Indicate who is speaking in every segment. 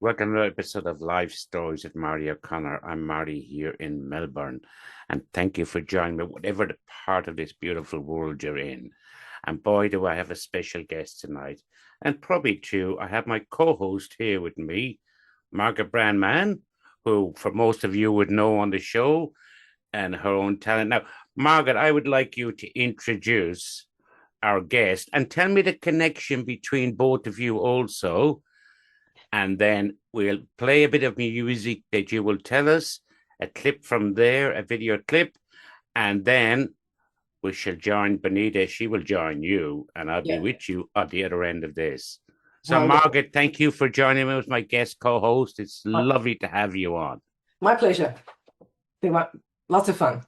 Speaker 1: Welcome to another episode of Life Stories with Marty O'Connor. I'm Marty here in Melbourne, and thank you for joining me, whatever the part of this beautiful world you're in. And boy, do I have a special guest tonight, and probably two. I have my co-host here with me, Margaret Brandman, who for most of you would know on the show, and her own talent. Now, Margaret, I would like you to introduce our guest and tell me the connection between both of you also. And then we'll play a bit of music that you will tell us, a clip from there, a video clip, and then we shall join Benita. She will join you, and I'll be with you at the other end of this. So, Margaret, thank you for joining me as my guest co-host. It's lovely to have you on.
Speaker 2: My pleasure. Lots of fun.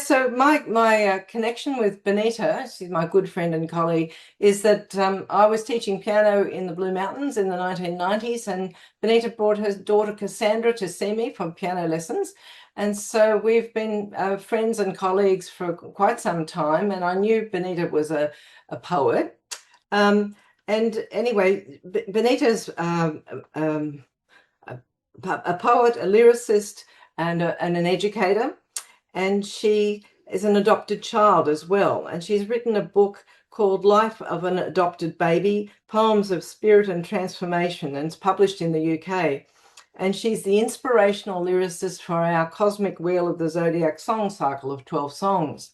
Speaker 2: So my connection with Benita, she's my good friend and colleague, is that I was teaching piano in the Blue Mountains in the 1990s, and Benita brought her daughter Cassandra to see me for piano lessons. And so we've been friends and colleagues for quite some time, and I knew Benita was a poet. And anyway, Benita's a poet, a lyricist, and an educator. And she is an adopted child as well. And she's written a book called Life of an Adopted Baby, Poems of Spirit and Transformation, and it's published in the UK. And she's the inspirational lyricist for our Cosmic Wheel of the Zodiac song cycle of 12 songs.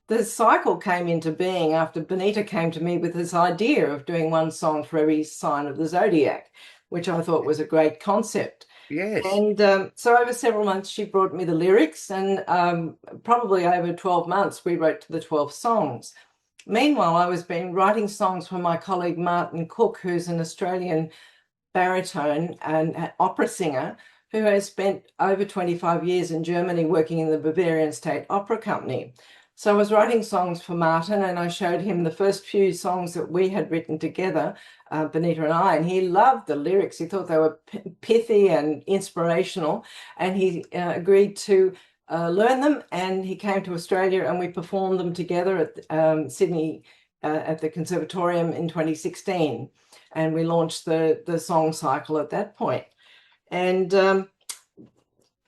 Speaker 2: The cycle came into being after Benita came to me with this idea of doing one song for every sign of the Zodiac, which I thought was a great concept.
Speaker 1: Yes.
Speaker 2: And so over several months, she brought me the lyrics, and probably over 12 months, we wrote to the 12 songs. Meanwhile, I was been writing songs for my colleague Martin Cooke, who's an Australian baritone and opera singer who has spent over 25 years in Germany working in the Bavarian State Opera Company. So I was writing songs for Martin, and I showed him the first few songs that we had written together, Benita and I, and he loved the lyrics. He thought they were pithy and inspirational, and he agreed to learn them, and he came to Australia, and we performed them together at Sydney at the Conservatorium in 2016, and we launched the song cycle at that point. And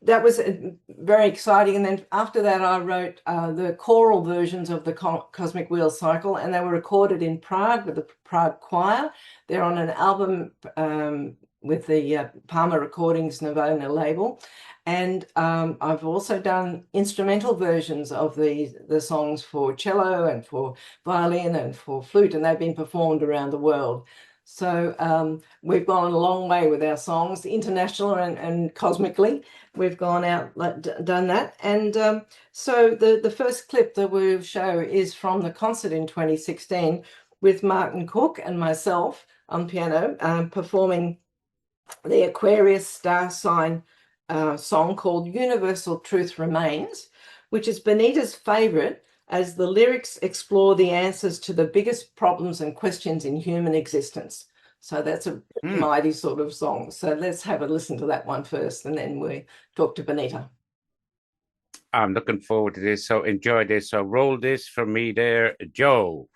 Speaker 2: that was very exciting. And then after that, I wrote the choral versions of the Cosmic Wheel cycle, and they were recorded in Prague with the Prague Choir. They're on an album with the Parma Recordings Navona label. And I've also done instrumental versions of the songs for cello and for violin and for flute, and they've been performed around the world. So we've gone a long way with our songs, international and cosmically. We've gone out, done that. And so the first clip that we'll show is from the concert in 2016 with Martin Cooke and myself on piano, performing the Aquarius star sign song called Universal Truth Remains, which is Benita's favorite, as the lyrics explore the answers to the biggest problems and questions in human existence. So that's a mighty sort of song. So let's have a listen to that one first, and then we talk to Benita.
Speaker 1: I'm looking forward to this. So enjoy this. So roll this for me there, Joe.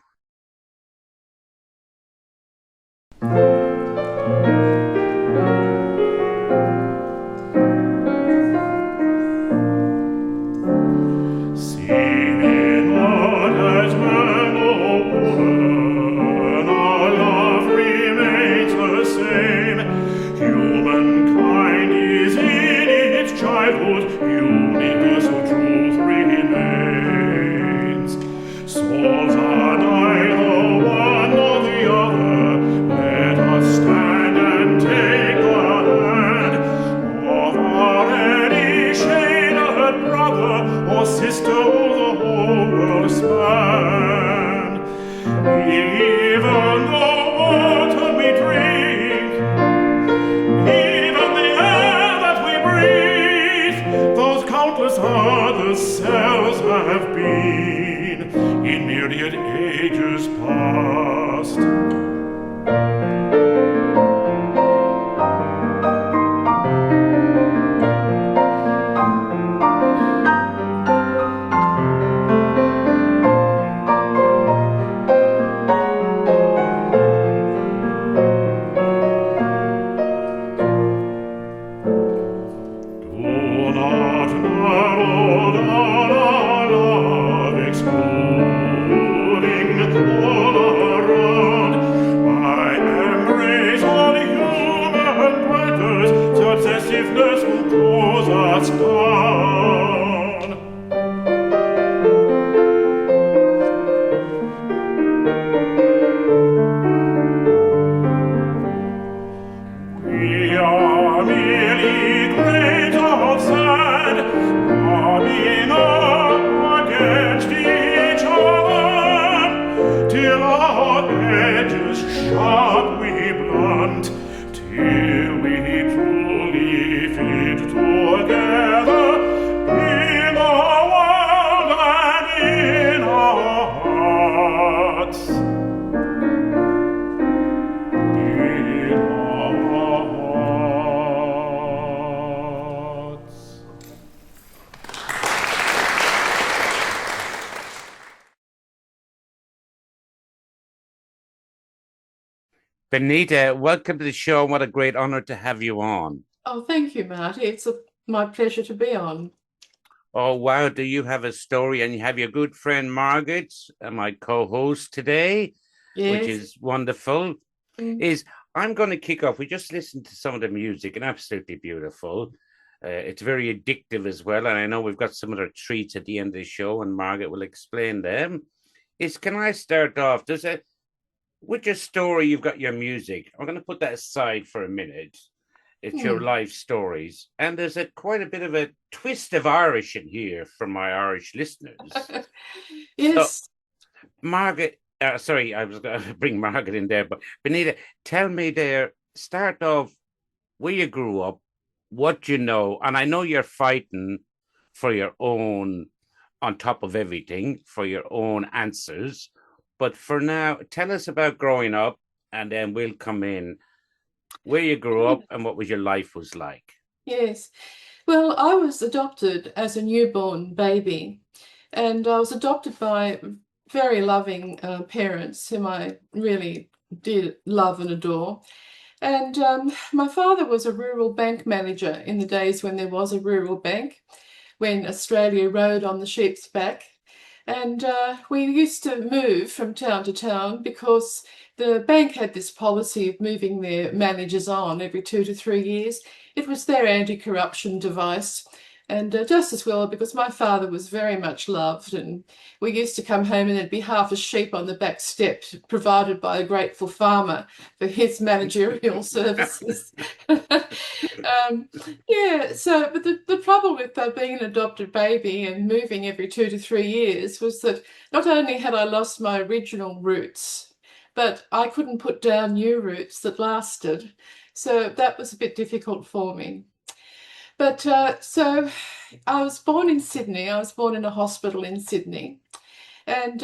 Speaker 1: Benita, welcome to the show. What a great honor to have you on.
Speaker 3: Oh, thank you, Marty. It's my pleasure to be on.
Speaker 1: Oh, wow. Do you have a story? And you have your good friend Margaret, my co-host today, which
Speaker 3: Yes.
Speaker 1: is wonderful.
Speaker 3: Mm.
Speaker 1: Is I'm going to kick off. We just listened to some of the music and absolutely beautiful. It's very addictive as well. And I know we've got some other treats at the end of the show, and Margaret will explain them. Can I start off? With your story, you've got your music. I'm going to put that aside for a minute. It's your life stories. And there's quite a bit of a twist of Irish in here for my Irish listeners.
Speaker 3: Yes.
Speaker 1: So, Margaret, sorry, I was going to bring Margaret in there, but Benita, tell me there, start off where you grew up, what you know, and I know you're fighting for your own, on top of everything, for your own answers. But for now, tell us about growing up, and then we'll come in where you grew up and what was your life was like.
Speaker 3: Yes. Well, I was adopted as a newborn baby, and I was adopted by very loving parents whom I really did love and adore. And my father was a rural bank manager in the days when there was a rural bank, when Australia rode on the sheep's back. And we used to move from town to town because the bank had this policy of moving their managers on every 2 to 3 years. It was their anti-corruption device. And just as well, because my father was very much loved, and we used to come home and there'd be half a sheep on the back step provided by a grateful farmer for his managerial services. Yeah, so but the problem with being an adopted baby and moving every 2 to 3 years was that not only had I lost my original roots, but I couldn't put down new roots that lasted. So that was a bit difficult for me. But so I was born in Sydney. I was born in a hospital in Sydney. And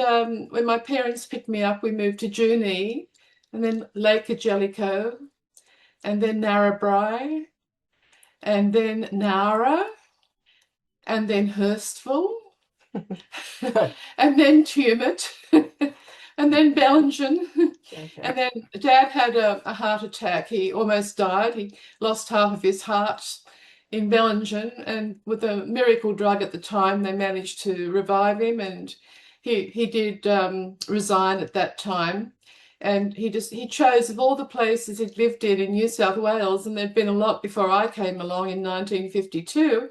Speaker 3: when my parents picked me up, we moved to Junee, and then Lake Jellicoe, and then Narrabri, and then Nara, and then Hurstville, and then Tumut, and then Bellingen. Okay. And then Dad had a heart attack. He almost died. He lost half of his heart in Bellingen, and with a miracle drug at the time, they managed to revive him, and he did resign at that time. And he chose, of all the places he'd lived in New South Wales, and there'd been a lot before I came along in 1952,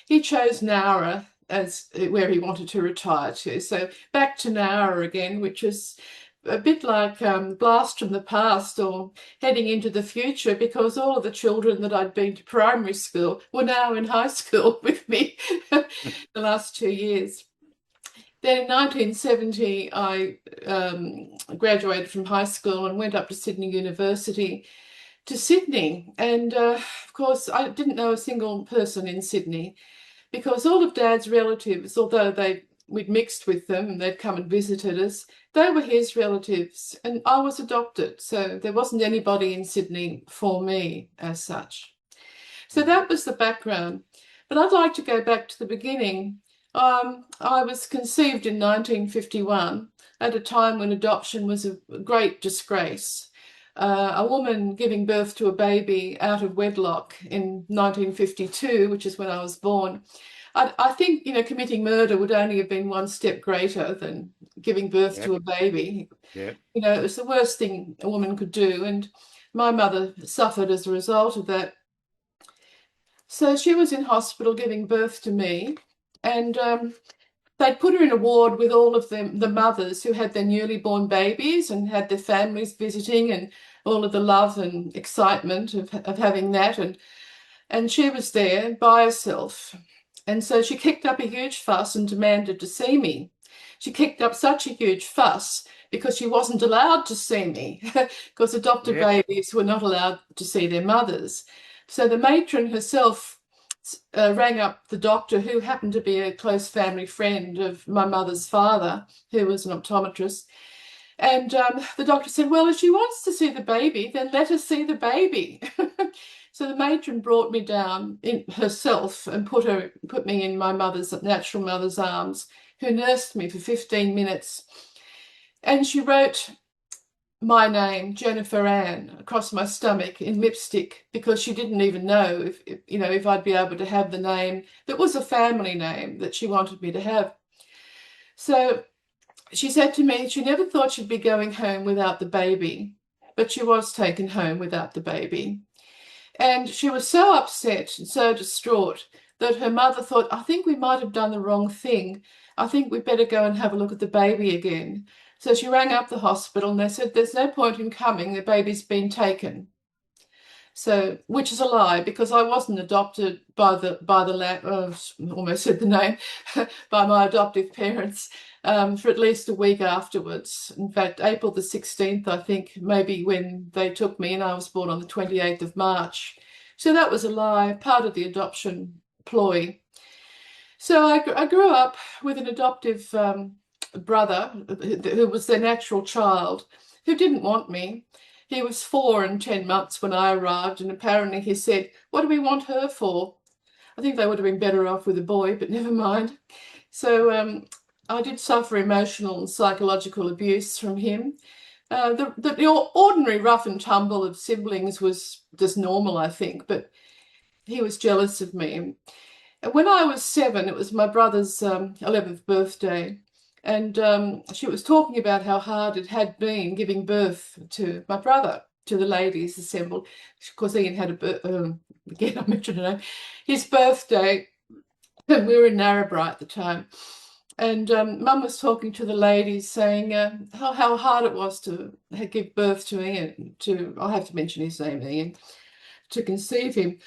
Speaker 3: he chose Nowra as where he wanted to retire to. So back to Nowra again, which is a bit like blast from the past or heading into the future, because all of the children that I'd been to primary school were now in high school with me the last 2 years. Then in 1970, I graduated from high school and went up to Sydney University to Sydney. And of course, I didn't know a single person in Sydney, because all of Dad's relatives, although we'd mixed with them and they'd come and visited us, they were his relatives, and I was adopted. So there wasn't anybody in Sydney for me as such. So that was the background. But I'd like to go back to the beginning. I was conceived in 1951 at a time when adoption was a great disgrace. A woman giving birth to a baby out of wedlock in 1952, which is when I was born, I think, committing murder would only have been one step greater than giving birth to a baby. Yeah. It was the worst thing a woman could do, and my mother suffered as a result of that. So she was in hospital giving birth to me, and they'd put her in a ward with all of the mothers who had their newly born babies and had their families visiting, and all of the love and excitement of having that. And she was there by herself. And so she kicked up a huge fuss and demanded to see me. She kicked up such a huge fuss because she wasn't allowed to see me, because adopted babies were not allowed to see their mothers. So the matron herself rang up the doctor, who happened to be a close family friend of my mother's father, who was an optometrist. And the doctor said, well, if she wants to see the baby, then let her see the baby. So the matron brought me down herself and put me in my natural mother's arms, who nursed me for 15 minutes. And she wrote my name, Jennifer Ann, across my stomach in lipstick, because she didn't even know if I'd be able to have the name that was a family name that she wanted me to have. So she said to me she never thought she'd be going home without the baby, but she was taken home without the baby. And she was so upset and so distraught that her mother thought, I think we might have done the wrong thing. I think we better go and have a look at the baby again. So she rang up the hospital and they said, there's no point in coming, the baby's been taken. So, which is a lie, because I wasn't adopted almost said the name, by my adoptive parents for at least a week afterwards. In fact, April the 16th, I think, maybe when they took me, and I was born on the 28th of March. So that was a lie, part of the adoption ploy. So I grew up with an adoptive brother who was their natural child, who didn't want me. He was 4 and 10 months when I arrived, and apparently he said, what do we want her for? I think they would have been better off with a boy, but never mind. So I did suffer emotional and psychological abuse from him. The ordinary rough and tumble of siblings was just normal, I think, but he was jealous of me. When I was 7, it was my brother's 11th birthday, and she was talking about how hard it had been giving birth to my brother, to the ladies assembled. Of course, Ian had again, I mentioned her name, his birthday, and we were in Narrabri at the time. And Mum was talking to the ladies, saying how hard it was to give birth to Ian, I'll have to mention his name, Ian, to conceive him.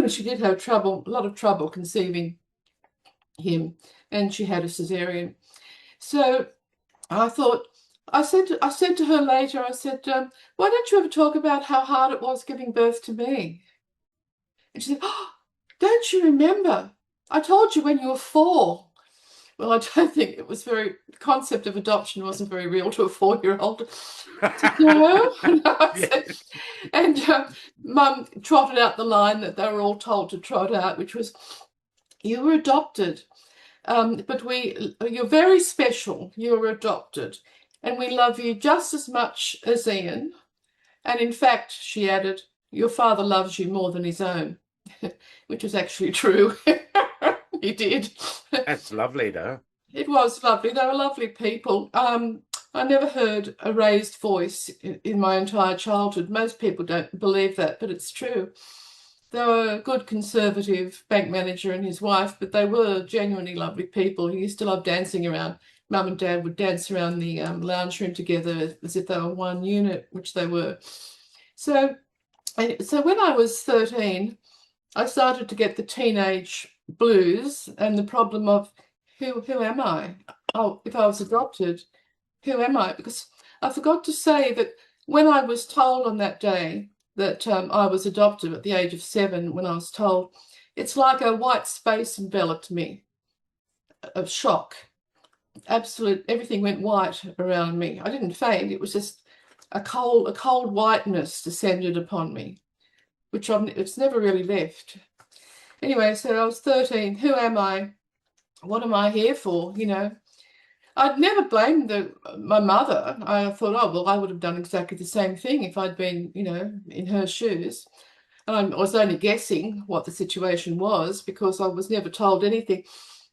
Speaker 3: She did have a lot of trouble conceiving him, and she had a cesarean. So I said to her later, I said, why don't you ever talk about how hard it was giving birth to me? And she said, oh, don't you remember? I told you when you were 4. Well, I don't think it was the concept of adoption wasn't very real to a 4-year-old. No. And Mum trotted out the line that they were all told to trot out, which was, you were adopted, but you're very special, you were adopted, and we love you just as much as Ian. And in fact, she added, your father loves you more than his own, which is actually true. He did.
Speaker 1: That's lovely, though.
Speaker 3: It was lovely. They were lovely people. I never heard a raised voice in my entire childhood. Most people don't believe that, but it's true. They were a good conservative bank manager and his wife, but they were genuinely lovely people who used to love dancing around. Mum and Dad would dance around the lounge room together as if they were one unit, which they were. So when I was 13, I started to get the teenage blues and the problem of who am I? Oh, if I was adopted, who am I? Because I forgot to say that when I was told on that day that I was adopted at the age of 7, when I was told, it's like a white space enveloped me of shock. Absolute, everything went white around me. I didn't faint. It was just a cold whiteness descended upon me, which it's never really left. Anyway, so I was 13. Who am I? What am I here for? I'd never blamed my mother. I thought, oh, well, I would have done exactly the same thing if I'd been, in her shoes. And I was only guessing what the situation was because I was never told anything.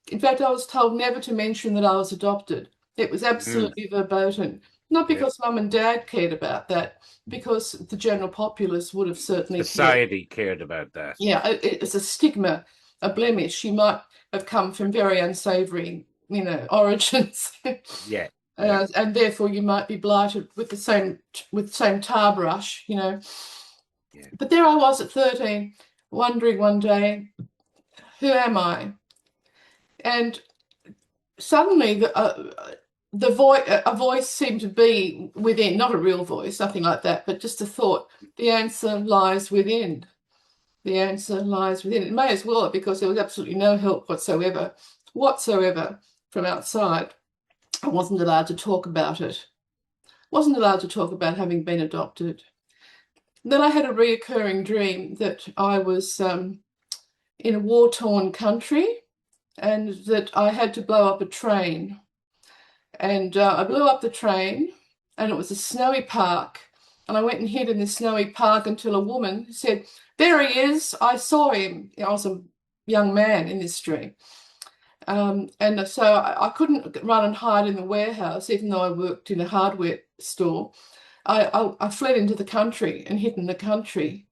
Speaker 3: In fact, I was told never to mention that I was adopted. It was absolutely verboten. Not because Mum and Dad cared about that, because the general populace would have certainly
Speaker 1: Society cared about that.
Speaker 3: Yeah, it's a stigma, a blemish. She might have come from very unsavory, origins.
Speaker 1: Yeah.
Speaker 3: And therefore you might be blighted with the same tar brush, Yeah. But there I was at 13, wondering one day, who am I? And suddenly a voice seemed to be within, not a real voice, nothing like that, but just a thought. The answer lies within. The answer lies within. It may as well, because there was absolutely no help whatsoever from outside. I wasn't allowed to talk about it. Wasn't allowed to talk about having been adopted. And then I had a reoccurring dream that I was in a war-torn country and that I had to blow up a train. And I blew up the train and it was a snowy park. And I went and hid in this snowy park until a woman said, "There he is. I saw him." I was a young man in this dream. And so I couldn't run and hide in the warehouse, even though I worked in a hardware store. I fled into the country and hid in the country.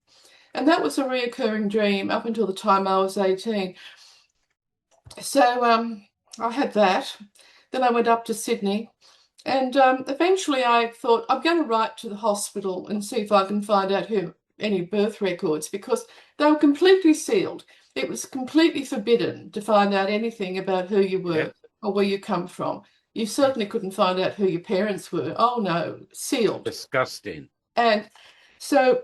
Speaker 3: And that was a reoccurring dream up until the time I was 18. So I had that. Then I went up to Sydney. And eventually I thought, I'm going to write to the hospital and see if I can find out any birth records, because they were completely sealed. It was completely forbidden to find out anything about who you were or where you come from. You certainly couldn't find out who your parents were. Oh, no, sealed.
Speaker 1: Disgusting.
Speaker 3: And so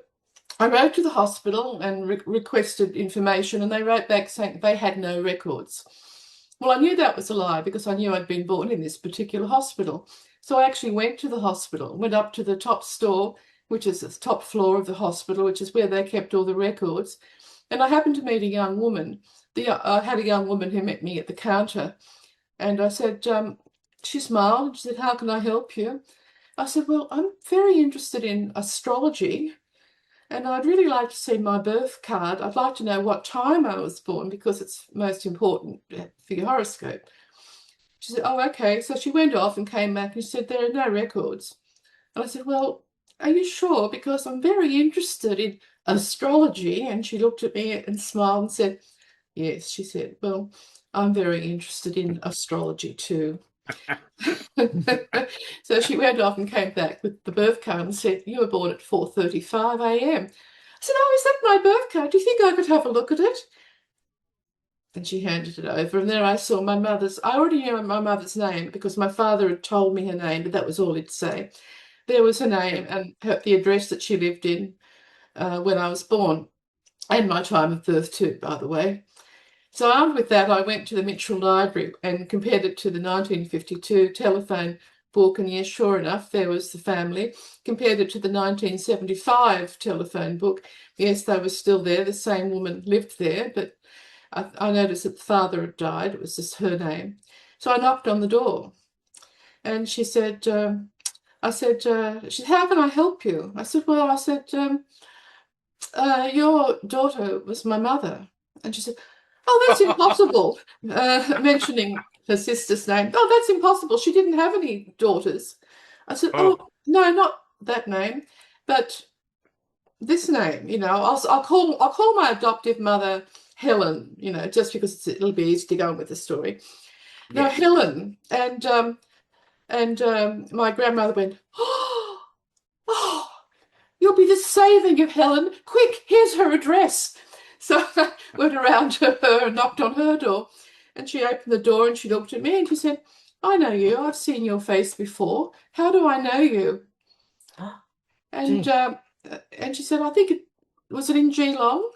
Speaker 3: I wrote to the hospital and requested information, and they wrote back saying they had no records. Well, I knew that was a lie because I knew I'd been born in this particular hospital. So I actually went to the hospital, went up to the top store, which is the top floor of the hospital, which is where they kept all the records. And I happened to meet a young woman. I had a young woman who met me at the counter. And I said, she smiled. She said, "How can I help you?" I said, "Well, I'm very interested in astrology, and I'd really like to see my birth card. I'd like to know what time I was born, because it's most important for your horoscope." She said, "Oh, okay." So she went off and came back and she said, "There are no records." And I said, "Well, are you sure? Because I'm very interested in astrology." And she looked at me and smiled and said, "Yes." She said, "Well, I'm very interested in astrology too." So she went off and came back with the birth card and said, "You were born at 4:35 a.m. I said, "Oh, is that my birth card? Do you think I could have a look at it?" And she handed it over, and there I saw my mother's. I already knew my mother's name because my father had told me her name, but that was all he'd say. There was her name and the address that she lived in when I was born, and my time of birth too, by the way. So armed with that, I went to the Mitchell Library and compared it to the 1952 telephone book, and yes, sure enough, there was the family. Compared it to the 1975 telephone book. Yes, they were still there. The same woman lived there, but I noticed that the father had died. It was just her name. So I knocked on the door, and she said, "How can I help you?" I said, "Well," I said, "your daughter was my mother." And she said, "Oh, that's impossible," mentioning her sister's name. "Oh, that's impossible. She didn't have any daughters." I said, "Oh, no, not that name, but this name. I'll call my adoptive mother Helen. Just because it'll be easy to go on with the story." No, Helen. And my grandmother went, "Oh, you'll be the saving of Helen. Quick, here's her address." So I went around to her and knocked on her door, and she opened the door and she looked at me and she said, "I know you. I've seen your face before. How do I know you?" And she said, "I think was it in Geelong?"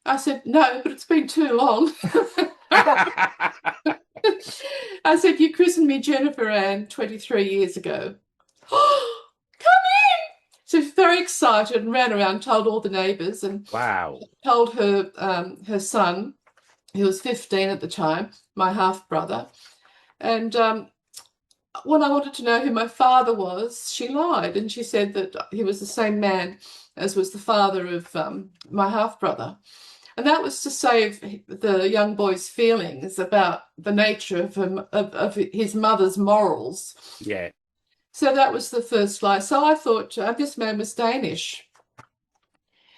Speaker 3: I said, "No, but it's been too long." I said, "You christened me Jennifer Ann 23 years ago." "Oh, come in." So she's very excited and ran around, told all the neighbours, and told her son, who was 15 at the time, my half-brother. And when I wanted to know who my father was, she lied, and she said that he was the same man as was the father of my half-brother. And that was to save the young boy's feelings about the nature of his mother's morals.
Speaker 1: Yeah.
Speaker 3: So that was the first lie. So I thought this man was Danish.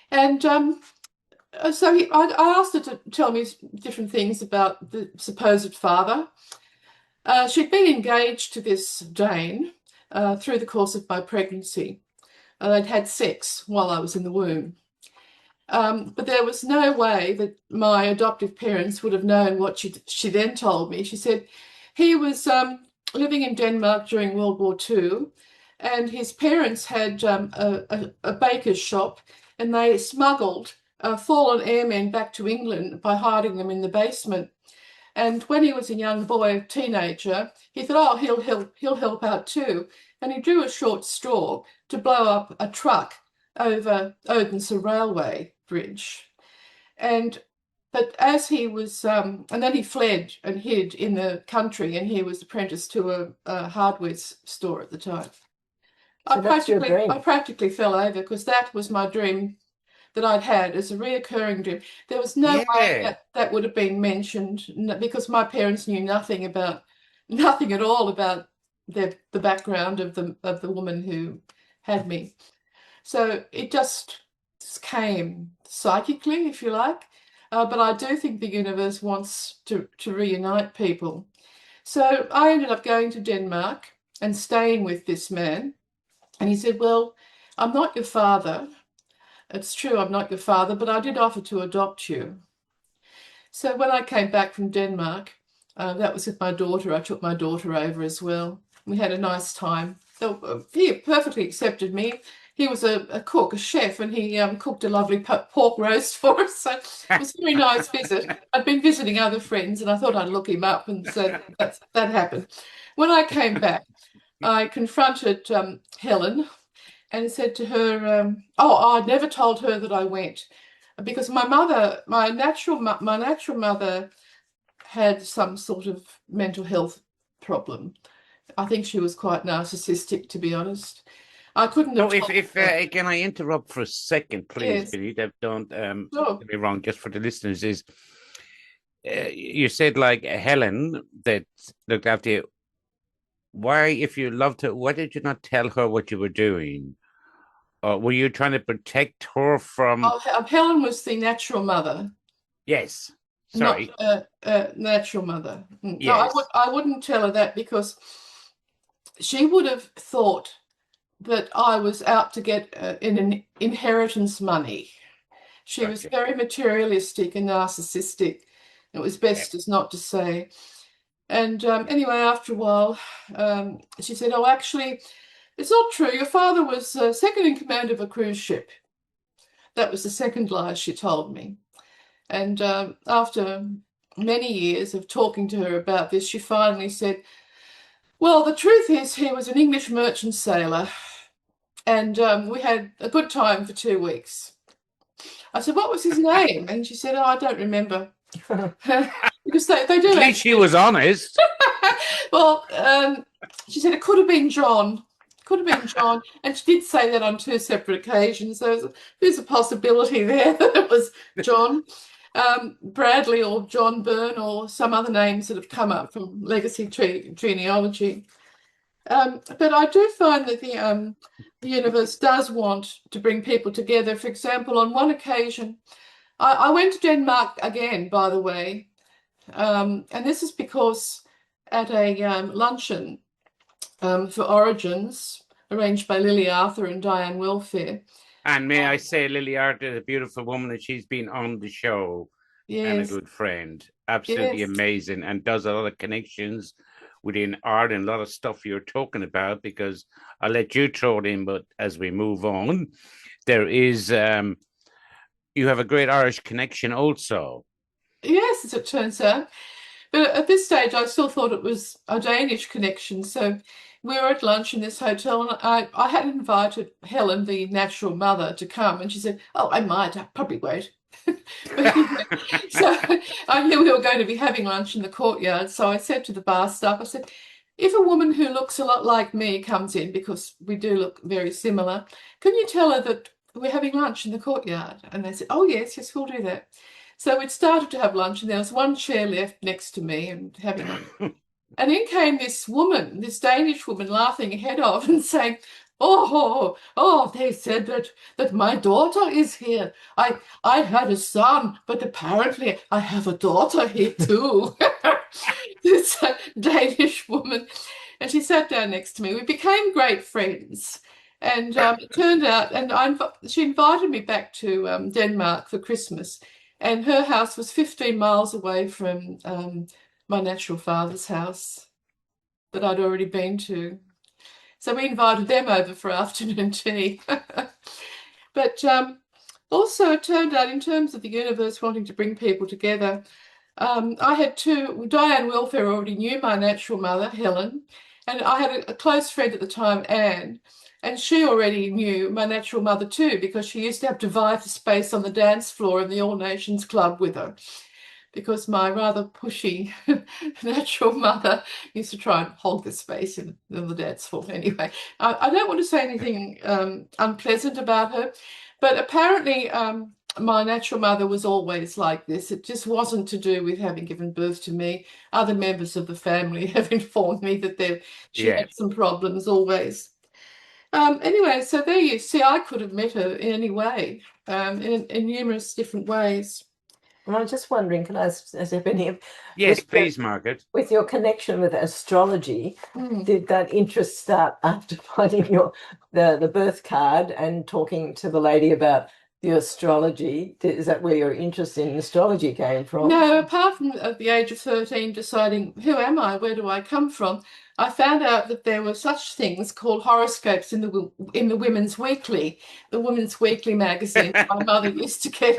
Speaker 3: And so I asked her to tell me different things about the supposed father. She'd been engaged to this Dane through the course of my pregnancy. They'd had sex while I was in the womb. But there was no way that my adoptive parents would have known what she then told me. She said he was living in Denmark during World War II, and his parents had a baker's shop, and they smuggled fallen airmen back to England by hiding them in the basement. And when he was a young boy, a teenager, he thought, "Oh, he'll help out too." And he drew a short straw to blow up a truck over Odense Railway Bridge. But as he was, and then he fled and hid in the country, and he was apprenticed to a hardware store at the time.
Speaker 2: So that's your dream.
Speaker 3: I practically fell over because that was my dream that I'd had as a reoccurring dream. There was no way
Speaker 1: Yeah.
Speaker 3: that would have been mentioned because my parents knew nothing at all about the background of the woman who had me. So it just came psychically, if you like. But I do think the universe wants to reunite people. So I ended up going to Denmark and staying with this man. And he said, well, I'm not your father. It's true, I'm not your father, but I did offer to adopt you. So when I came back from Denmark, that was with my daughter. I took my daughter over as well. We had a nice time. So, he perfectly accepted me. He was a cook, a chef, and he cooked a lovely pork roast for us. So it was a very nice visit. I'd been visiting other friends, and I thought I'd look him up, and so that happened. When I came back, I confronted Helen and said to her, I'd never told her that I went because my natural mother had some sort of mental health problem. I think she was quite narcissistic, to be honest. I couldn't have
Speaker 1: So
Speaker 3: told
Speaker 1: if
Speaker 3: her.
Speaker 1: can I interrupt for a second, please,
Speaker 3: Yes,
Speaker 1: Benita? Don't
Speaker 3: sure.
Speaker 1: get me wrong. Just for the listeners, is you said like Helen that looked after you. Why, if you loved her, why did you not tell her what you were doing? Or were you trying to protect her from?
Speaker 3: Helen was the natural mother,
Speaker 1: Yes.
Speaker 3: not
Speaker 1: Sorry.
Speaker 3: natural mother. No,
Speaker 1: Yes.
Speaker 3: I wouldn't tell her that because she would have thought that I was out to get an inheritance money. She was
Speaker 1: Gotcha.
Speaker 3: very materialistic and narcissistic. It was
Speaker 1: Yeah.
Speaker 3: best as not to say. And anyway, after a while, she said, "Oh, actually, it's not true. Your father was second in command of a cruise ship." That was the second lie she told me. And after many years of talking to her about this, she finally said, well, the truth is he was an English merchant sailor, and we had a good time for 2 weeks. I said, what was his name? And she said, oh, I don't remember. Because they do
Speaker 1: At least she was honest.
Speaker 3: Well, she said it could have been John. Could have been John. And she did say that on 2 separate occasions. So there's a possibility there that it was John Bradley or John Byrne or some other names that have come up from legacy genealogy. But I do find that the universe does want to bring people together. For example, on one occasion, I went to Denmark again, by the way, and this is because at a luncheon for Origins, arranged by Lily Arthur and Diane Welfare.
Speaker 1: And may I say, Lily Arthur is a beautiful woman, and she's been on the show and a
Speaker 3: Yes,
Speaker 1: good friend. Absolutely
Speaker 3: yes.
Speaker 1: amazing, and does a lot of connections within art and a lot of stuff you're talking about. Because I'll let you throw it in, but as we move on, there is you have a great Irish connection also.
Speaker 3: Yes, as it turns out. But at this stage, I still thought it was a Danish connection. So we were at lunch in this hotel, and I had invited Helen, the natural mother, to come. And she said, oh, I might, I probably won't. So I knew we were going to be having lunch in the courtyard. So I said to the bar staff, I said, if a woman who looks a lot like me comes in, because we do look very similar, can you tell her that we're having lunch in the courtyard? And they said, oh, yes, we'll do that. So we'd started to have lunch, and there was one chair left next to me and having lunch. And in came this woman, this Danish woman, laughing her head off and saying, oh, they said that my daughter is here. I had a son, but apparently I have a daughter here too. This Danish woman. And she sat down next to me. We became great friends. And it turned out, and she invited me back to Denmark for Christmas. And her house was 15 miles away from my natural father's house that I'd already been to. So we invited them over for afternoon tea. But also it turned out, in terms of the universe wanting to bring people together, I had Diane Welfare already knew my natural mother, Helen, and I had a close friend at the time, Anne, and she already knew my natural mother too, because she used to have to vie for space on the dance floor in the All Nations Club with her. because my rather pushy natural mother used to try and hog the space in the dance hall. Anyway, I don't want to say anything unpleasant about her, but apparently my natural mother was always like this. It just wasn't to do with having given birth to me. Other members of the family have informed me that she had some problems always. Anyway, so there you see, I could have met her in any way, in numerous different ways.
Speaker 2: Well, I'm just wondering, can I step in here?
Speaker 1: Yes, please, Margaret.
Speaker 2: With your connection with astrology, did that interest start after finding the birth card and talking to the lady about the astrology? Is that where your interest in astrology came from?
Speaker 3: No, apart from at the age of 13 deciding, who am I, where do I come from, I found out that there were such things called horoscopes in the Women's Weekly, the Women's Weekly magazine my mother used to get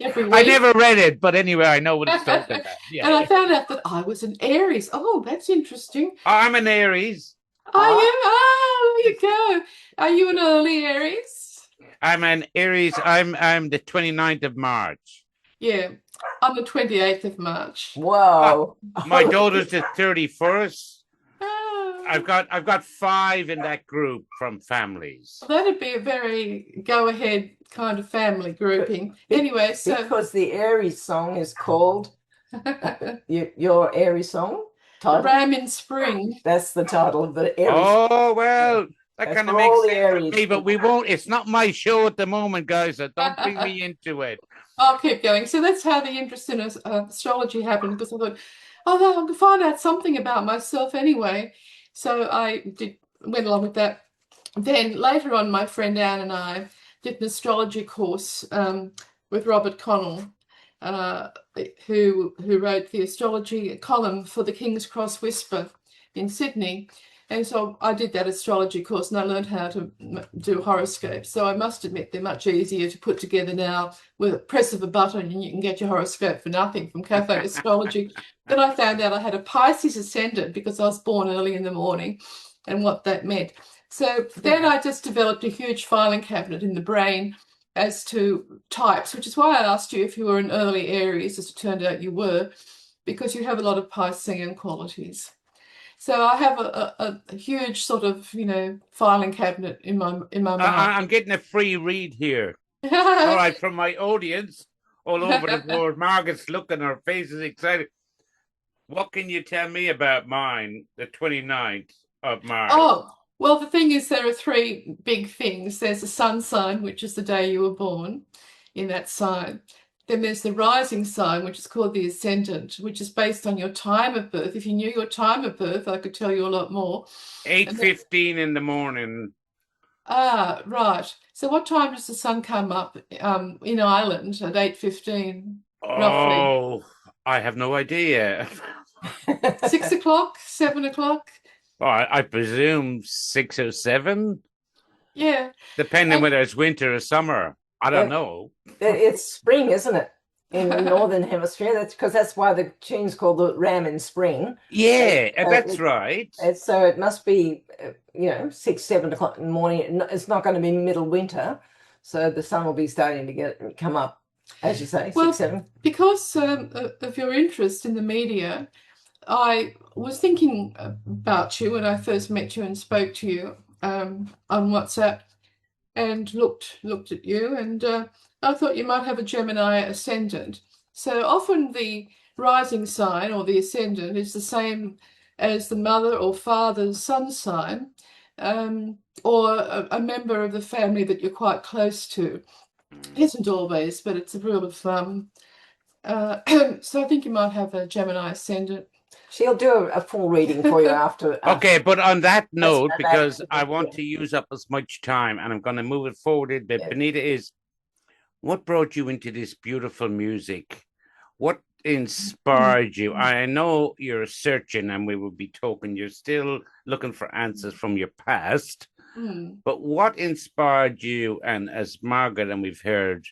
Speaker 3: every week.
Speaker 1: I never read it, but anyway, I know what it's talking about. Yeah.
Speaker 3: And I found out that I was an Aries. Oh, that's interesting.
Speaker 1: I'm an Aries.
Speaker 3: Are you? Oh, there you go. Are you an early Aries?
Speaker 1: I'm an Aries. I'm the 29th of March.
Speaker 3: Yeah, I'm the 28th of March.
Speaker 2: Wow.
Speaker 1: My daughter's the 31st.
Speaker 3: Oh.
Speaker 1: I've got 5 in that group from families.
Speaker 3: That'd be a very go-ahead kind of family grouping. Anyway, so
Speaker 2: because the Aries song is called your Aries song title?
Speaker 3: Ram in Spring.
Speaker 2: That's the title of the Aries.
Speaker 1: Oh well, that kind of makes sense
Speaker 2: Aries.
Speaker 1: for me, but we won't. It's not my show at the moment, guys. So don't bring me into it.
Speaker 3: I'll keep going. So that's how the interest in astrology happened, because I thought, oh, I can find out something about myself anyway. So I went along with that. Then later on, my friend Anne and I did an astrology course with Robert Connell, who wrote the astrology column for the King's Cross Whisper in Sydney. And so I did that astrology course and I learned how to do horoscopes. So I must admit they're much easier to put together now with a press of a button, and you can get your horoscope for nothing from Cafe Astrology. Then I found out I had a Pisces ascendant because I was born early in the morning and what that meant. So then I just developed a huge filing cabinet in the brain as to types, which is why I asked you if you were an early Aries, as it turned out you were, because you have a lot of Piscean qualities. So I have a huge sort of, filing cabinet in my mind.
Speaker 1: I'm getting a free read here. All right, from my audience all over the world. Margaret's looking, her face is excited. What can you tell me about mine, the 29th of March?
Speaker 3: Oh, well, the thing is, there are 3 big things. There's the sun sign, which is the day you were born in that sign. Then there's the rising sign, which is called the ascendant, which is based on your time of birth. If you knew your time of birth, I could tell you a lot more.
Speaker 1: 8:15 in the morning.
Speaker 3: Ah, right. So what time does the sun come up in Ireland at 8:15? Roughly?
Speaker 1: Oh, I have no idea.
Speaker 3: 6 o'clock? 7 o'clock?
Speaker 1: Oh, I presume 6 or 7.
Speaker 3: Yeah.
Speaker 1: Depending whether it's winter or summer. I don't know.
Speaker 2: It's spring, isn't it? In the Northern Hemisphere. That's why the tune's called the Ram in Spring.
Speaker 1: Yeah, that's right.
Speaker 2: So it must be, 6, 7 o'clock in the morning. It's not going to be middle winter. So the sun will be starting to come up, as you say, 6, 7. Because
Speaker 3: of your interest in the media, I was thinking about you when I first met you and spoke to you on WhatsApp, and looked at you, and I thought you might have a Gemini ascendant. So often the rising sign or the ascendant is the same as the mother or father's sun sign, or a member of the family that you're quite close to. It isn't always, but it's a rule of thumb. So I think you might have a Gemini ascendant.
Speaker 2: She'll do a full reading for you after.
Speaker 1: Okay, but on that note, because I want to use up as much time and I'm going to move it forward a bit,
Speaker 2: Yes.
Speaker 1: Benita, what brought you into this beautiful music? What inspired you? I know you're searching, and we will be talking. You're still looking for answers from your past. But what inspired you? And as Margaret, and we've heard.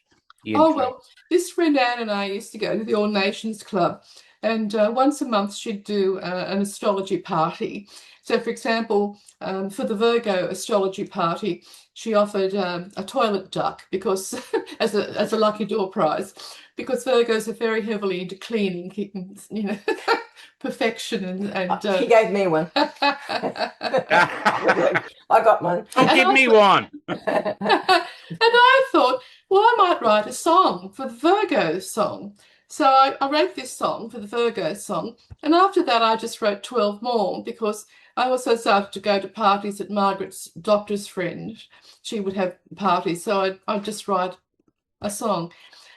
Speaker 3: Well, this friend Anne and I used to go to the All Nations Club. And once a month, she'd do an astrology party. So, for example, for the Virgo astrology party, she offered a toilet duck because as a lucky door prize, because Virgos are very heavily into cleaning, you know, perfection and
Speaker 2: She gave me one. I got one.
Speaker 1: Oh, give me one.
Speaker 3: And I thought, well, I might write a song for the Virgo song. So I wrote this song for the Virgo song. And after that, I just wrote 12 more because I also started to go to parties at Margaret's doctor's friend. She would have parties. So I'd just write a song.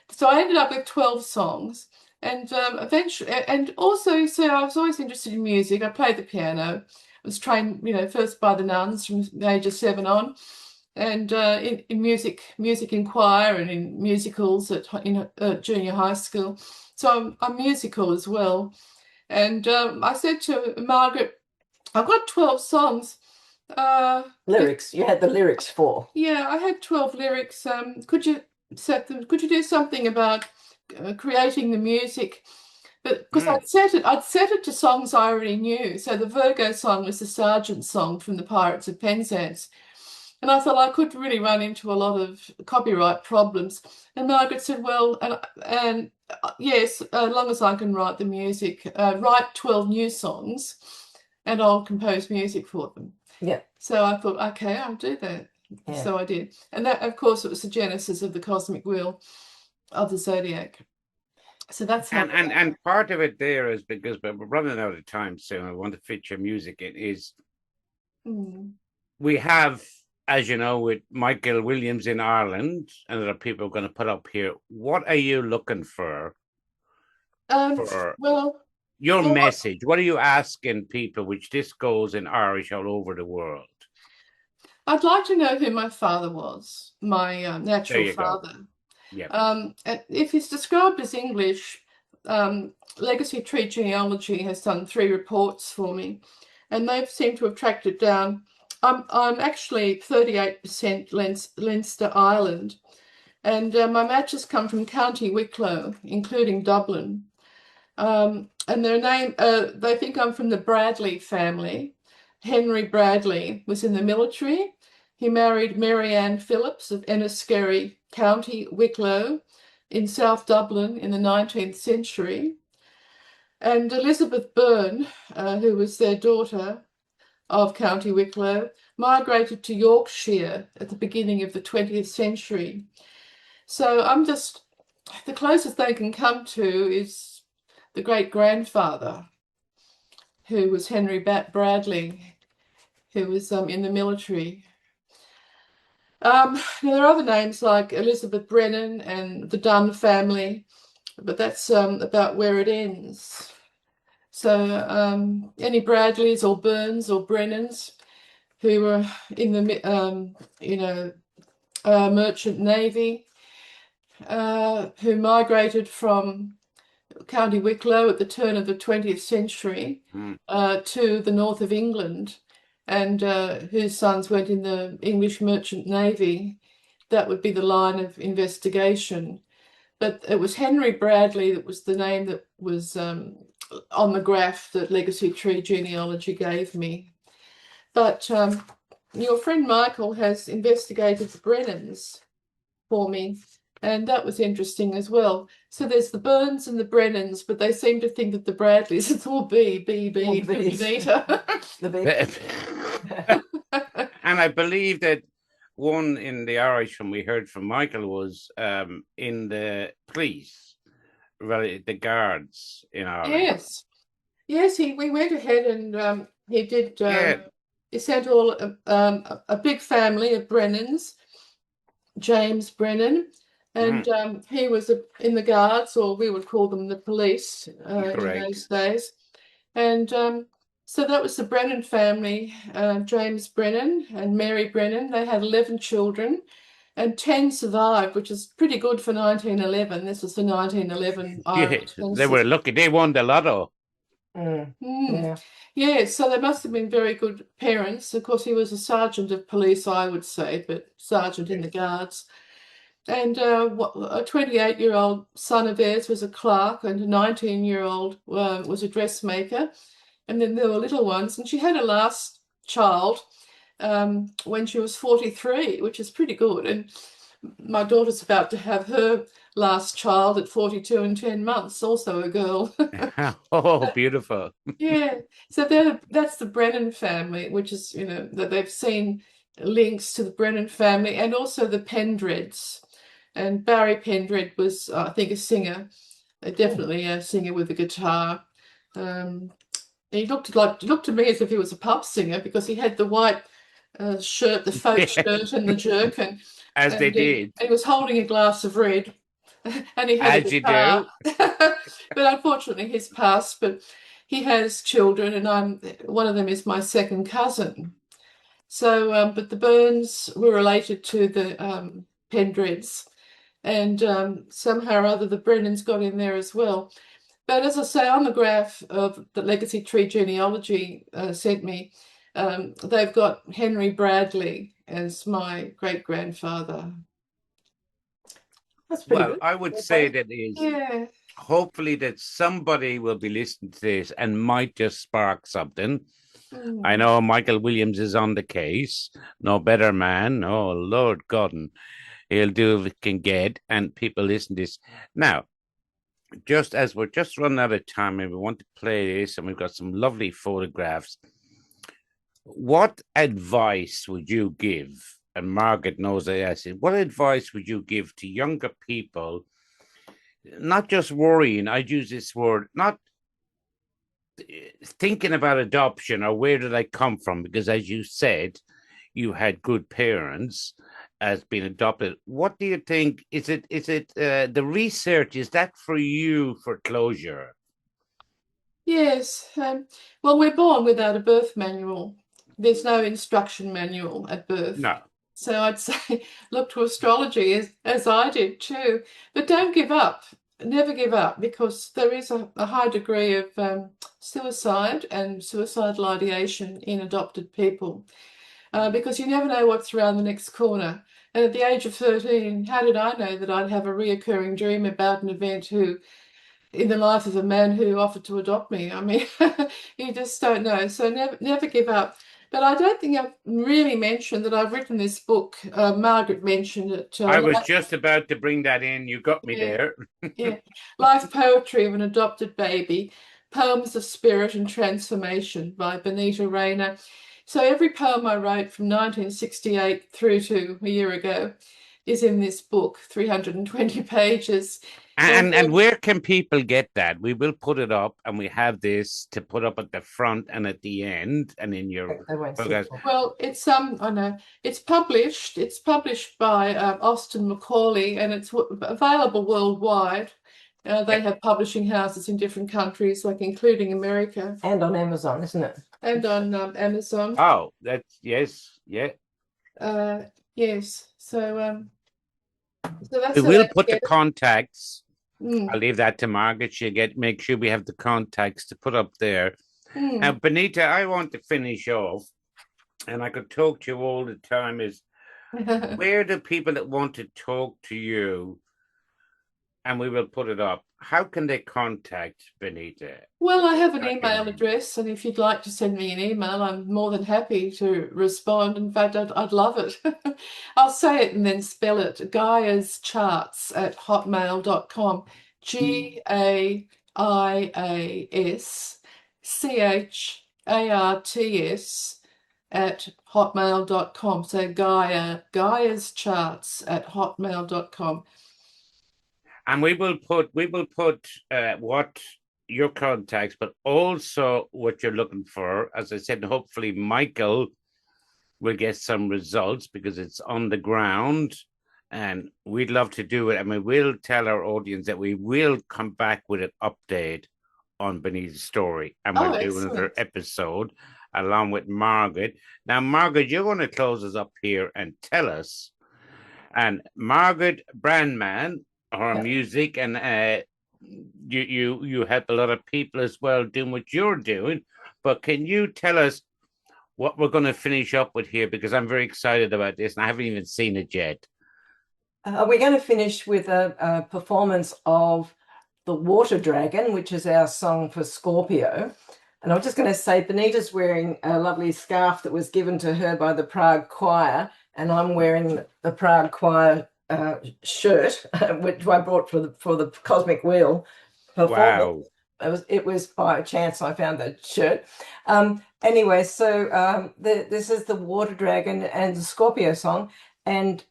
Speaker 3: So I ended up with 12 songs. And eventually, and also, so I was always interested in music. I played the piano. I was trained, you know, first by the nuns from the age of 7 on, and in music in choir and in musicals in junior high school. So I'm musical as well. And I said to Margaret, I've got 12 songs.
Speaker 2: Lyrics. You had the lyrics for.
Speaker 3: Yeah, I had 12 lyrics. Could you set them? Could you do something about creating the music? But because I'd set it to songs I already knew. So the Virgo song was the Sergeant song from the Pirates of Penzance. And I thought I could really run into a lot of copyright problems. And Margaret said, well, and yes, as long as I can write the music, write 12 new songs and I'll compose music for them.
Speaker 2: Yeah.
Speaker 3: So I thought, okay, I'll do that. Yeah. So I did. And that, of course, it was the genesis of the cosmic wheel of the Zodiac. So that's how.
Speaker 1: And part of it there is because we're running out of time soon. I want to fit your music in. Is we have, as you know, with Michael Williams in Ireland, and there are people going to put up here. What are you looking for
Speaker 3: well,
Speaker 1: your message? What are you asking people? Which this goes in Irish all over the world.
Speaker 3: I'd like to know who my father was, my natural father.
Speaker 1: Yeah.
Speaker 3: If he's described as English, Legacy Tree Genealogy has done 3 reports for me, and they've seemed to have tracked it down. I'm actually 38% Leinster, Ireland, and my matches come from County Wicklow, including Dublin. And their name, they think I'm from the Bradley family. Henry Bradley was in the military. He married Mary Ann Phillips of Enniskerry, County Wicklow, in South Dublin in the 19th century. And Elizabeth Byrne, who was their daughter of County Wicklow, migrated to Yorkshire at the beginning of the 20th century. So I'm just, the closest they can come to is the great-grandfather, who was Henry Bradley, who was in the military. Now, there are other names like Elizabeth Brennan and the Dunn family, but that's about where it ends. So any Bradleys or Burns or Brennans who were in the, merchant navy, who migrated from County Wicklow at the turn of the 20th century to the north of England, and whose sons went in the English merchant navy. That would be the line of investigation. But it was Henry Bradley that was the name that was on the graph that Legacy Tree Genealogy gave me. But your friend Michael has investigated the Brennans for me, and that was interesting as well. So there's the Burns and the Brennans, but they seem to think that the Bradleys, it's all B, Benita.
Speaker 1: And I believe that one in the Irish one we heard from Michael was in the police, the guards in Ireland.
Speaker 3: Yes, we went ahead and he did. He sent all a big family of Brennans, James Brennan, and he was in the guards, or we would call them the police in those days. And so that was the Brennan family, James Brennan and Mary Brennan. They had 11 children, and 10 survived, which is pretty good for 1911. This was the 1911 Irish census.
Speaker 1: They were lucky. They won the lotto.
Speaker 3: Yeah, so they must have been very good parents. Of course, he was a sergeant of police, I would say, but sergeant in the guards. And a 28-year-old son of theirs was a clerk, and a 19-year-old was a dressmaker. And then there were little ones, and she had her last child when she was 43, which is pretty good. And my daughter's about to have her last child at 42 and 10 months, also a girl.
Speaker 1: Oh, beautiful.
Speaker 3: Yeah, so that's the Brennan family, which is, that they've seen links to the Brennan family and also the Pendreds. And Barry Pendred was, I think, a singer, definitely a singer with a guitar. He looked to me as if he was a pub singer because he had the white shirt, the faux shirt, and the jerkin.
Speaker 1: As they did.
Speaker 3: He was holding a glass of red, and he had
Speaker 1: As
Speaker 3: a
Speaker 1: you
Speaker 3: guitar.
Speaker 1: do.
Speaker 3: But unfortunately, he's passed. But he has children, and one of them is my second cousin. So, but the Burns were related to the Pendreds, and somehow or other the Brennans got in there as well. But as I say, on the graph of the Legacy Tree Genealogy sent me, they've got Henry Bradley as my great-grandfather.
Speaker 2: That's pretty
Speaker 1: Well,
Speaker 2: good.
Speaker 1: I would say that is hopefully that somebody will be listening to this and might just spark something. I know Michael Williams is on the case. No better man. Oh, Lord God. He'll do what he can get, and people listen to this. Now, just as we're just running out of time and we want to play this, and we've got some lovely photographs, what advice would you give? And Margaret knows I asked it. What advice would you give to younger people? Not just worrying, I'd use this word, not thinking about adoption or where did I come from? Because as you said, you had good parents as being adopted. What do you think? Is it the research? Is that for you for closure?
Speaker 3: Yes. Well, we're born without a birth manual. There's no instruction manual at birth.
Speaker 1: No.
Speaker 3: So I'd say look to astrology as I did too. But don't give up. Never give up, because there is a high degree of suicide and suicidal ideation in adopted people, because you never know what's around the next corner. And at the age of 13, how did I know that I'd have a reoccurring dream about an event in the life of a man who offered to adopt me? I mean, you just don't know. So never give up. But I don't think I've really mentioned that I've written this book. Margaret mentioned it.
Speaker 1: I was just about to bring that in. You got me there.
Speaker 3: Yeah. Life Poetry of an Adopted Baby, Poems of Spirit and Transformation by Benita Rainer. So every poem I wrote from 1968 through to a year ago is in this book, 320 pages.
Speaker 1: And where can people get that? We will put it up, and we have this to put up at the front and at the end, and in your podcast.
Speaker 3: Well, it's I know it's published. It's published by Austin MacAuley, and it's available worldwide. They have publishing houses in different countries, like including America,
Speaker 2: and on Amazon, isn't it?
Speaker 3: And on Amazon.
Speaker 1: Oh, that's yes, yeah.
Speaker 3: Yes. So that's.
Speaker 1: We will put the contacts. I'll leave that to Margaret. She'll make sure we have the contacts to put up there. Now, Benita, I want to finish off, and I could talk to you all the time, is where do people that want to talk to you, and we will put it up, how can they contact Benita?
Speaker 3: Well, I have an email address, and if you'd like to send me an email, I'm more than happy to respond. In fact, I'd love it. I'll say it and then spell it. GaiasCharts@hotmail.com. GaiasCharts@hotmail.com. So GaiasCharts@hotmail.com.
Speaker 1: And we will put what your contacts, but also what you're looking for. As I said, hopefully Michael will get some results because it's on the ground, and we'd love to do it. And we will tell our audience that we will come back with an update on Benita's story, and we're doing another episode along with Margaret. Now, Margaret, you're going to close us up here and tell us. And Margaret Brandman, her music, and you help a lot of people as well doing what you're doing. But can you tell us what we're going to finish up with here? Because I'm very excited about this, and I haven't even seen it yet.
Speaker 2: We're going to finish with a performance of The Water Dragon, which is our song for Scorpio. And I'm just going to say, Benita's wearing a lovely scarf that was given to her by the Prague Choir, and I'm wearing the Prague Choir shirt, which I brought for the Cosmic Wheel performance.
Speaker 1: Wow.
Speaker 2: It was by chance I found that shirt. Anyway, so this is the Water Dragon and the Scorpio song. And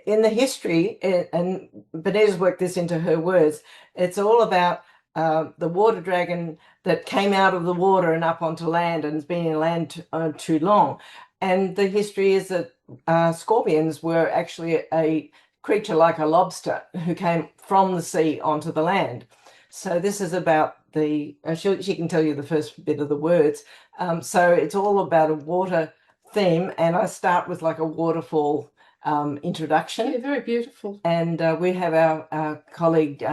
Speaker 2: in the history, and Benita's worked this into her words, it's all about the water dragon that came out of the water and up onto land and has been in land too long. And the history is that scorpions were actually a creature like a lobster who came from the sea onto the land. So this is about she can tell you the first bit of the words. So it's all about a water theme, and I start with like a waterfall introduction.
Speaker 3: Yeah, very beautiful.
Speaker 2: And we have our colleague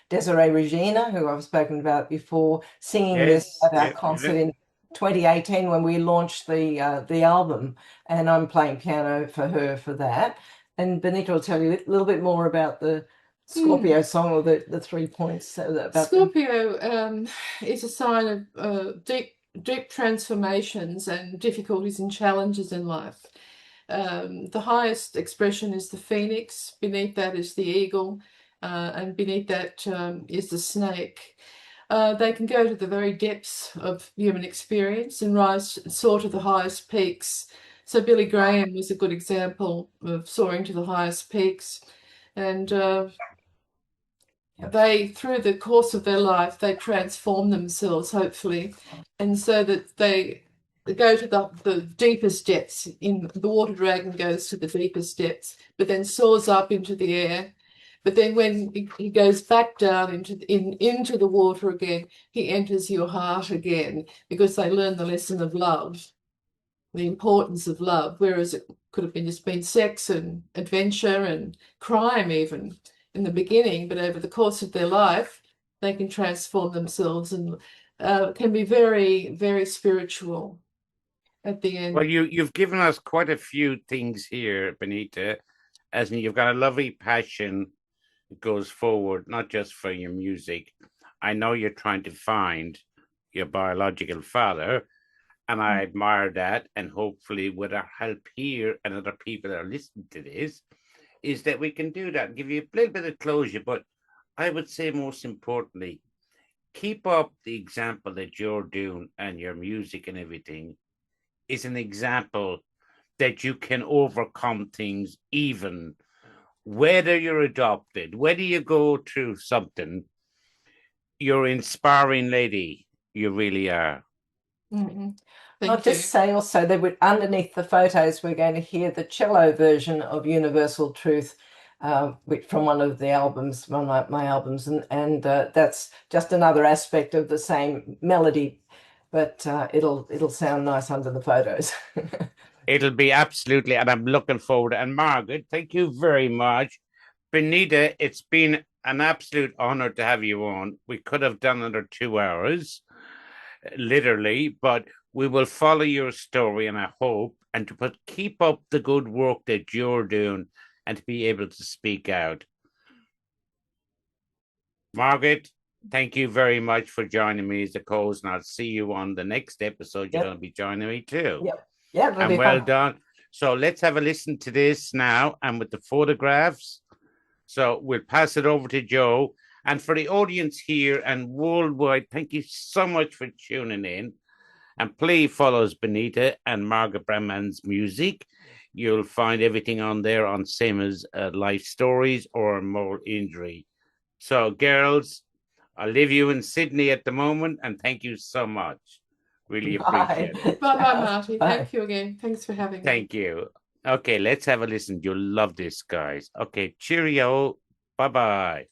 Speaker 2: Desiree Regina, who I've spoken about before, singing this at our concert in 2018 when we launched the album, and I'm playing piano for her for that. And Benita will tell you a little bit more about the Scorpio song, or the 3 points. About
Speaker 3: Scorpio is a sign of deep transformations and difficulties and challenges in life. The highest expression is the phoenix, beneath that is the eagle, and beneath that is the snake. They can go to the very depths of human experience and soar to the highest peaks. So Billy Graham was a good example of soaring to the highest peaks. And they, through the course of their life, they transform themselves, hopefully, and so that they go to the deepest depths. In the water dragon goes to the deepest depths, but then soars up into the air. But then when he goes back down into the water again, he enters your heart again, because they learn the lesson of love, the importance of love, whereas it could have just been sex and adventure and crime even in the beginning, but over the course of their life, they can transform themselves and can be very, very spiritual at the end.
Speaker 1: Well, you've given us quite a few things here, Benita, as in you've got a lovely passion that goes forward, not just for your music. I know you're trying to find your biological father, and I admire that. And hopefully with our help here and other people that are listening to this, is that we can do that and give you a little bit of closure. But I would say most importantly, keep up the example that you're doing, and your music and everything is an example that you can overcome things, even whether you're adopted, whether you go through something. You're an inspiring lady. You really are.
Speaker 3: Mm-hmm.
Speaker 2: I'll just say also that underneath the photos, we're going to hear the cello version of Universal Truth, which from one of the albums, one of my albums, and that's just another aspect of the same melody, but it'll sound nice under the photos.
Speaker 1: It'll be absolutely, and I'm looking forward. And Margaret, thank you very much. Benita, it's been an absolute honor to have you on. We could have done under 2 hours, literally, but we will follow your story, and I hope, and to keep up the good work that you're doing and to be able to speak out. Margaret, thank you very much for joining me as a co-host, and I'll see you on the next episode. You're going to be joining me too.
Speaker 2: Yep. Yeah,
Speaker 1: and well done. So let's have a listen to this now, and with the photographs. So we'll pass it over to Joe. And for the audience here and worldwide, thank you so much for tuning in. And please follow Benita and Margaret Brandman's music. You'll find everything on there on same as Life Stories or Moral Injury. So, girls, I'll leave you in Sydney at the moment, and thank you so much. Really appreciate it.
Speaker 3: Bye-bye, Marty. Thank you again. Thanks for having me.
Speaker 1: Thank you. Okay, let's have a listen. You'll love this, guys. Okay, cheerio. Bye-bye.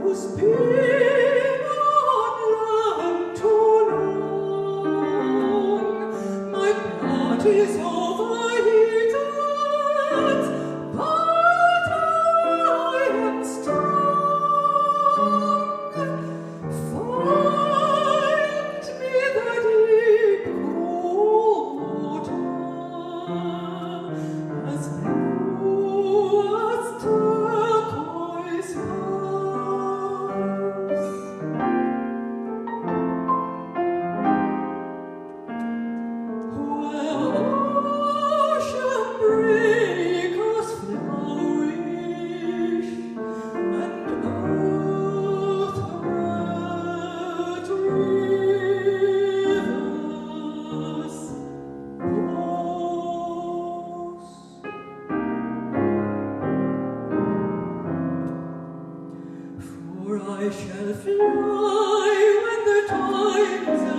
Speaker 4: Who's been on land too long. I shall fly when the time's